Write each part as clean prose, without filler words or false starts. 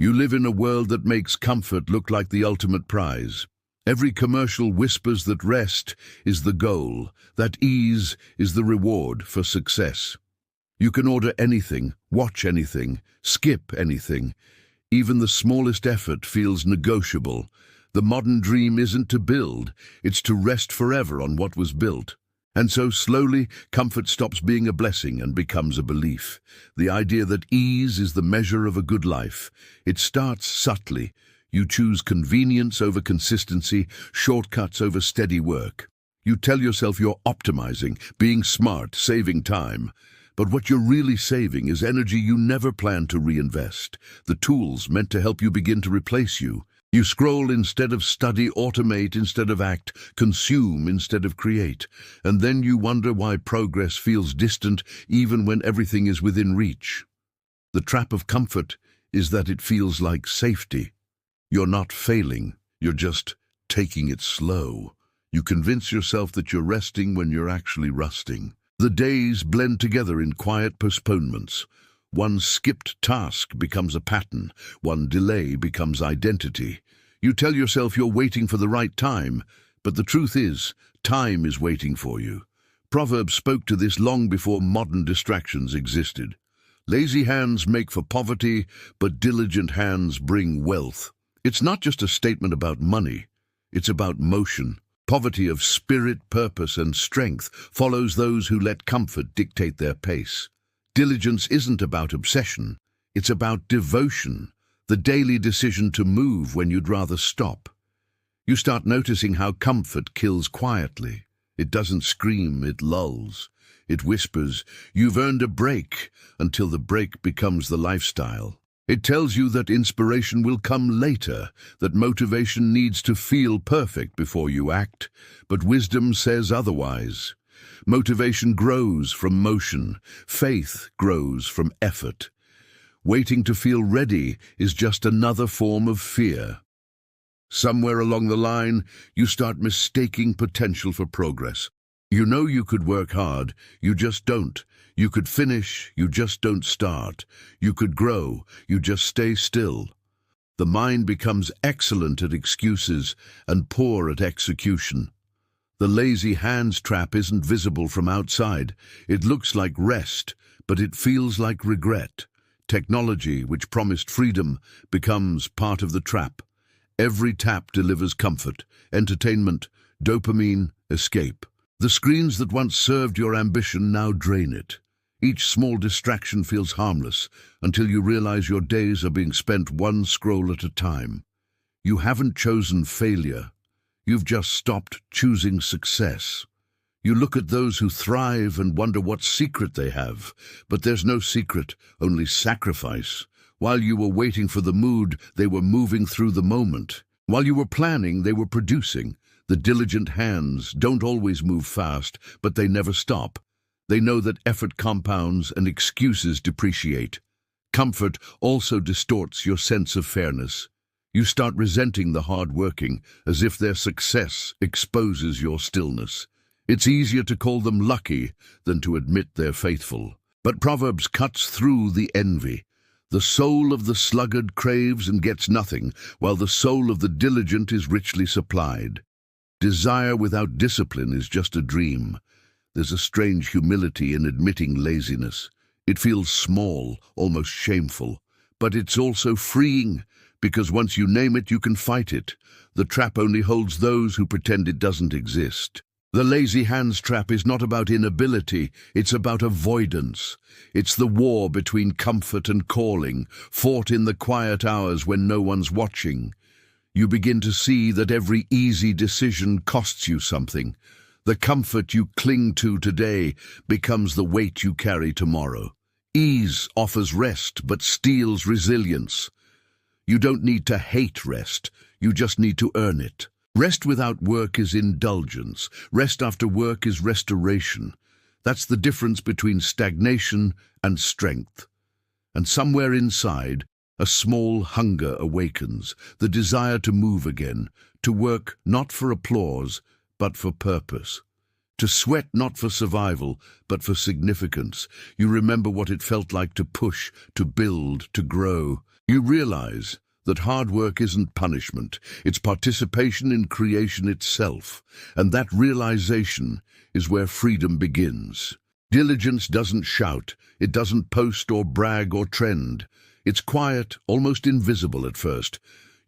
You live in a world that makes comfort look like the ultimate prize. Every commercial whispers that rest is the goal, that ease is the reward for success. You can order anything, watch anything, skip anything. Even the smallest effort feels negotiable. The modern dream isn't to build, it's to rest forever on what was built. And so slowly, comfort stops being a blessing and becomes a belief. The idea that ease is the measure of a good life. It starts subtly. You choose convenience over consistency, shortcuts over steady work. You tell yourself you're optimizing, being smart, saving time. But what you're really saving is energy you never planned to reinvest, the tools meant to help you begin to replace you. You scroll instead of study, automate instead of act, consume instead of create. And then you wonder why progress feels distant even when everything is within reach. The trap of comfort is that it feels like safety. You're not failing, you're just taking it slow. You convince yourself that you're resting when you're actually rusting. The days blend together in quiet postponements. One skipped task becomes a pattern, one delay becomes identity. You tell yourself you're waiting for the right time, but the truth is, time is waiting for you. Proverbs spoke to this long before modern distractions existed. Lazy hands make for poverty, but diligent hands bring wealth. It's not just a statement about money, it's about motion. Poverty of spirit, purpose, and strength follows those who let comfort dictate their pace. Diligence isn't about obsession, it's about devotion, the daily decision to move when you'd rather stop. You start noticing how comfort kills quietly. It doesn't scream, it lulls. It whispers, "You've earned a break," until the break becomes the lifestyle. It tells you that inspiration will come later, that motivation needs to feel perfect before you act, but wisdom says otherwise. Motivation grows from motion, faith grows from effort. Waiting to feel ready is just another form of fear. Somewhere along the line, you start mistaking potential for progress. You know you could work hard, you just don't. You could finish, you just don't start. You could grow, you just stay still. The mind becomes excellent at excuses and poor at execution. The lazy hands trap isn't visible from outside. It looks like rest, but it feels like regret. Technology, which promised freedom, becomes part of the trap. Every tap delivers comfort, entertainment, dopamine, escape. The screens that once served your ambition now drain it. Each small distraction feels harmless until you realize your days are being spent one scroll at a time. You haven't chosen failure. You've just stopped choosing success. You look at those who thrive and wonder what secret they have, but there's no secret, only sacrifice. While you were waiting for the mood, they were moving through the moment. While you were planning, they were producing. The diligent hands don't always move fast, but they never stop. They know that effort compounds and excuses depreciate. Comfort also distorts your sense of fairness. You start resenting the hard working, as if their success exposes your stillness. It's easier to call them lucky than to admit they're faithful. But Proverbs cuts through the envy. The soul of the sluggard craves and gets nothing, while the soul of the diligent is richly supplied. Desire without discipline is just a dream. There's a strange humility in admitting laziness. It feels small, almost shameful. But it's also freeing, because once you name it, you can fight it. The trap only holds those who pretend it doesn't exist. The lazy hands trap is not about inability, it's about avoidance. It's the war between comfort and calling, fought in the quiet hours when no one's watching. You begin to see that every easy decision costs you something. The comfort you cling to today becomes the weight you carry tomorrow. Ease offers rest but steals resilience. You don't need to hate rest, you just need to earn it. Rest without work is indulgence. Rest after work is restoration. That's the difference between stagnation and strength. And somewhere inside, a small hunger awakens, the desire to move again, to work not for applause, but for purpose. To sweat not for survival, but for significance. You remember what it felt like to push, to build, to grow. You realize that hard work isn't punishment, it's participation in creation itself, and that realization is where freedom begins. Diligence doesn't shout, it doesn't post or brag or trend. It's quiet, almost invisible at first.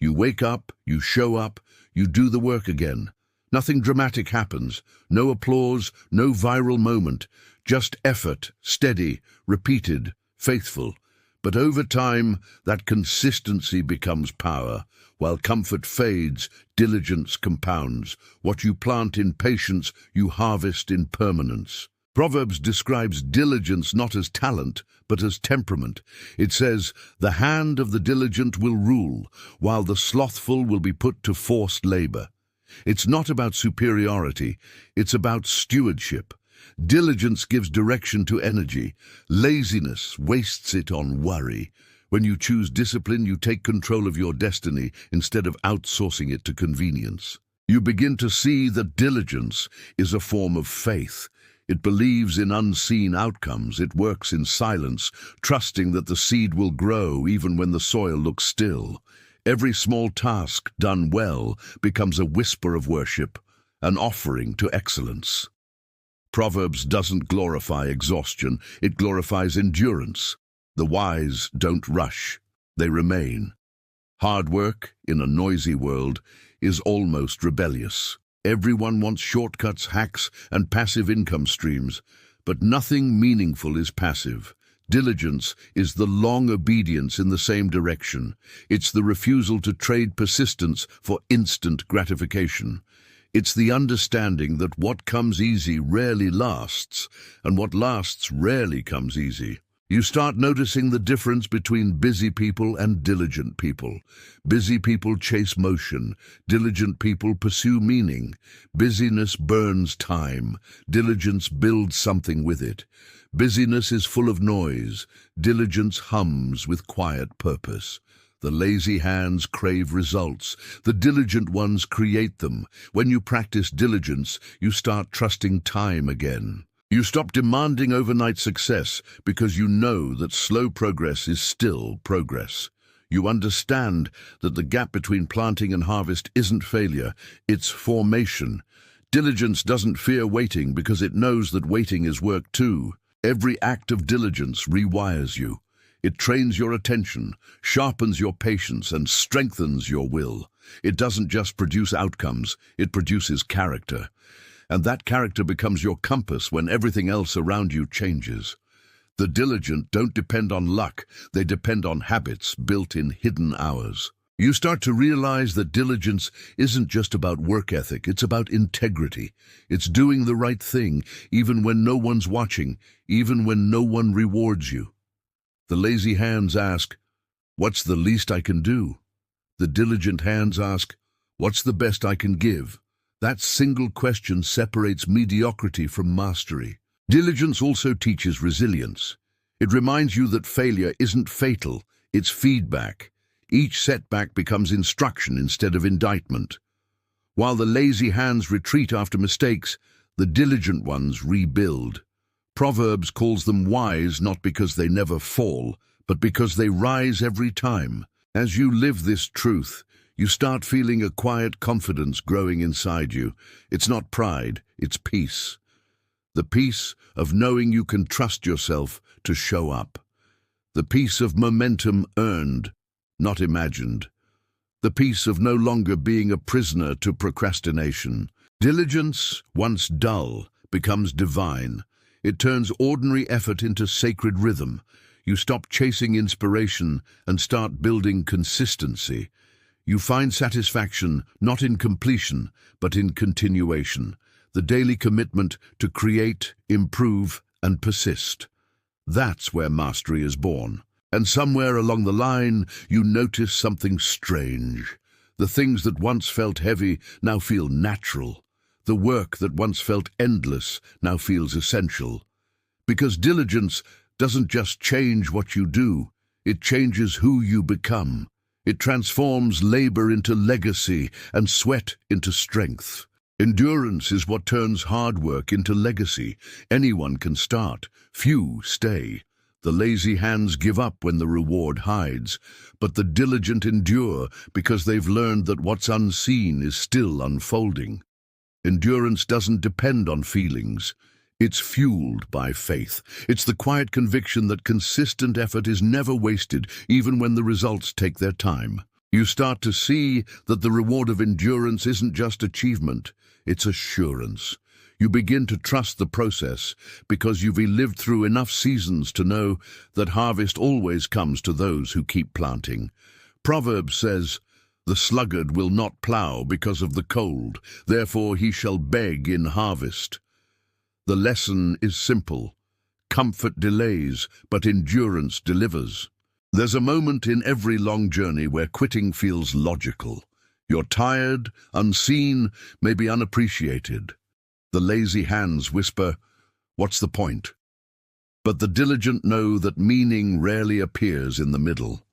You wake up, you show up, you do the work again. Nothing dramatic happens, no applause, no viral moment, just effort, steady, repeated, faithful. But over time, that consistency becomes power. While comfort fades, diligence compounds. What you plant in patience, you harvest in permanence. Proverbs describes diligence not as talent, but as temperament. It says, "The hand of the diligent will rule, while the slothful will be put to forced labor." It's not about superiority, it's about stewardship. Diligence gives direction to energy. Laziness wastes it on worry. When you choose discipline, you take control of your destiny instead of outsourcing it to convenience. You begin to see that diligence is a form of faith. It believes in unseen outcomes. It works in silence, trusting that the seed will grow even when the soil looks still. Every small task done well becomes a whisper of worship, an offering to excellence. Proverbs doesn't glorify exhaustion, it glorifies endurance. The wise don't rush, they remain. Hard work, in a noisy world, is almost rebellious. Everyone wants shortcuts, hacks, and passive income streams, but nothing meaningful is passive. Diligence is the long obedience in the same direction. It's the refusal to trade persistence for instant gratification. It's the understanding that what comes easy rarely lasts, and what lasts rarely comes easy. You start noticing the difference between busy people and diligent people. Busy people chase motion. Diligent people pursue meaning. Busyness burns time. Diligence builds something with it. Busyness is full of noise. Diligence hums with quiet purpose. The lazy hands crave results. The diligent ones create them. When you practice diligence, you start trusting time again. You stop demanding overnight success because you know that slow progress is still progress. You understand that the gap between planting and harvest isn't failure, it's formation. Diligence doesn't fear waiting because it knows that waiting is work too. Every act of diligence rewires you. It trains your attention, sharpens your patience, and strengthens your will. It doesn't just produce outcomes, it produces character. And that character becomes your compass when everything else around you changes. The diligent don't depend on luck, they depend on habits built in hidden hours. You start to realize that diligence isn't just about work ethic, it's about integrity. It's doing the right thing, even when no one's watching, even when no one rewards you. The lazy hands ask, "What's the least I can do?" The diligent hands ask, "What's the best I can give?" That single question separates mediocrity from mastery. Diligence also teaches resilience. It reminds you that failure isn't fatal, it's feedback. Each setback becomes instruction instead of indictment. While the lazy hands retreat after mistakes, the diligent ones rebuild. Proverbs calls them wise not because they never fall, but because they rise every time. As you live this truth, you start feeling a quiet confidence growing inside you. It's not pride, it's peace. The peace of knowing you can trust yourself to show up. The peace of momentum earned, not imagined. The peace of no longer being a prisoner to procrastination. Diligence, once dull, becomes divine. It turns ordinary effort into sacred rhythm. You stop chasing inspiration and start building consistency. You find satisfaction not in completion, but in continuation, the daily commitment to create, improve, and persist. That's where mastery is born. And somewhere along the line, you notice something strange. The things that once felt heavy now feel natural. The work that once felt endless now feels essential. Because diligence doesn't just change what you do, it changes who you become. It transforms labor into legacy and sweat into strength. Endurance is what turns hard work into legacy. Anyone can start, few stay. The lazy hands give up when the reward hides, but the diligent endure because they've learned that what's unseen is still unfolding. Endurance doesn't depend on feelings. It's fueled by faith. It's the quiet conviction that consistent effort is never wasted, even when the results take their time. You start to see that the reward of endurance isn't just achievement, it's assurance. You begin to trust the process because you've lived through enough seasons to know that harvest always comes to those who keep planting. Proverbs says, "The sluggard will not plough because of the cold, therefore he shall beg in harvest." The lesson is simple. Comfort delays, but endurance delivers. There's a moment in every long journey where quitting feels logical. You're tired, unseen, maybe unappreciated. The lazy hands whisper, "What's the point?" But the diligent know that meaning rarely appears in the middle.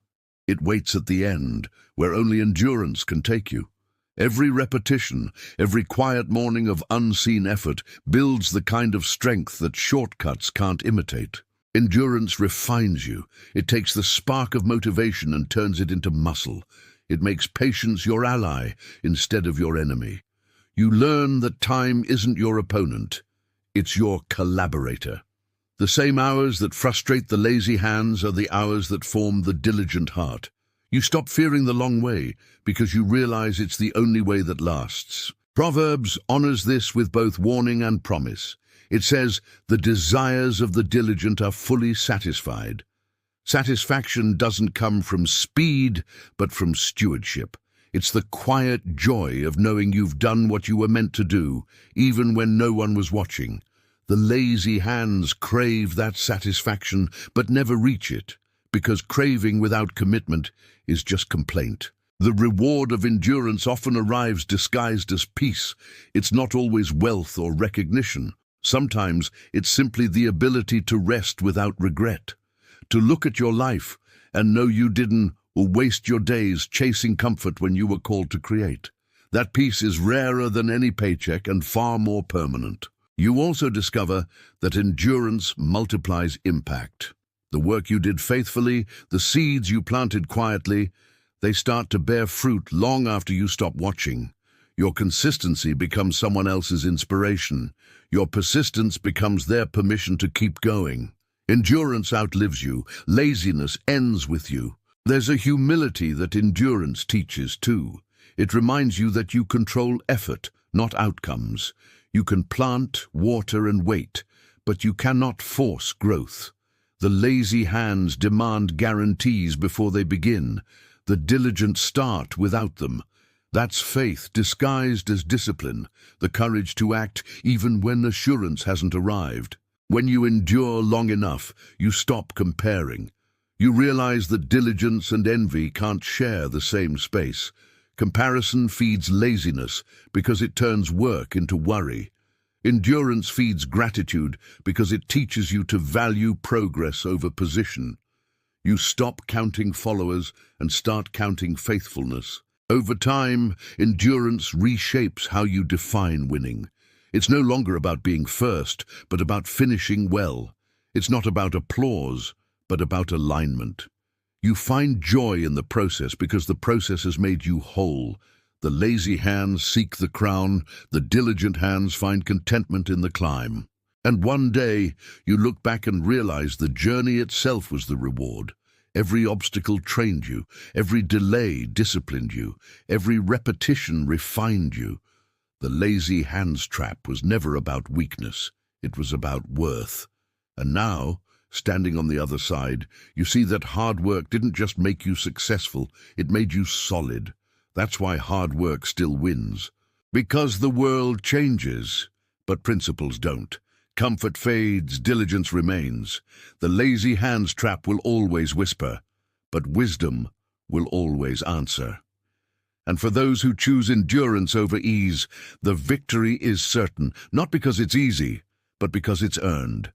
It waits at the end, where only endurance can take you. Every repetition, every quiet morning of unseen effort builds the kind of strength that shortcuts can't imitate. Endurance refines you. It takes the spark of motivation and turns it into muscle. It makes patience your ally instead of your enemy. You learn that time isn't your opponent, it's your collaborator. The same hours that frustrate the lazy hands are the hours that form the diligent heart. You stop fearing the long way because you realize it's the only way that lasts. Proverbs honors this with both warning and promise. It says, "The desires of the diligent are fully satisfied." Satisfaction doesn't come from speed, but from stewardship. It's the quiet joy of knowing you've done what you were meant to do, even when no one was watching. The lazy hands crave that satisfaction, but never reach it, because craving without commitment is just complaint. The reward of endurance often arrives disguised as peace. It's not always wealth or recognition. Sometimes it's simply the ability to rest without regret, to look at your life and know you didn't waste your days chasing comfort when you were called to create. That peace is rarer than any paycheck and far more permanent. You also discover that endurance multiplies impact. The work you did faithfully, the seeds you planted quietly, they start to bear fruit long after you stop watching. Your consistency becomes someone else's inspiration. Your persistence becomes their permission to keep going. Endurance outlives you. Laziness ends with you. There's a humility that endurance teaches too. It reminds you that you control effort, not outcomes. You can plant, water, and wait, but you cannot force growth. The lazy hands demand guarantees before they begin. The diligent start without them. That's faith disguised as discipline, the courage to act even when assurance hasn't arrived. When you endure long enough, you stop comparing. You realize that diligence and envy can't share the same space. Comparison feeds laziness because it turns work into worry. Endurance feeds gratitude because it teaches you to value progress over position. You stop counting followers and start counting faithfulness. Over time, endurance reshapes how you define winning. It's no longer about being first, but about finishing well. It's not about applause, but about alignment. You find joy in the process because the process has made you whole. The lazy hands seek the crown, the diligent hands find contentment in the climb. And one day, you look back and realize the journey itself was the reward. Every obstacle trained you, every delay disciplined you, every repetition refined you. The lazy hands trap was never about weakness, it was about worth. And now, standing on the other side, you see that hard work didn't just make you successful, it made you solid. That's why hard work still wins. Because the world changes, but principles don't. Comfort fades, diligence remains. The lazy hands trap will always whisper, but wisdom will always answer. And for those who choose endurance over ease, the victory is certain, not because it's easy, but because it's earned.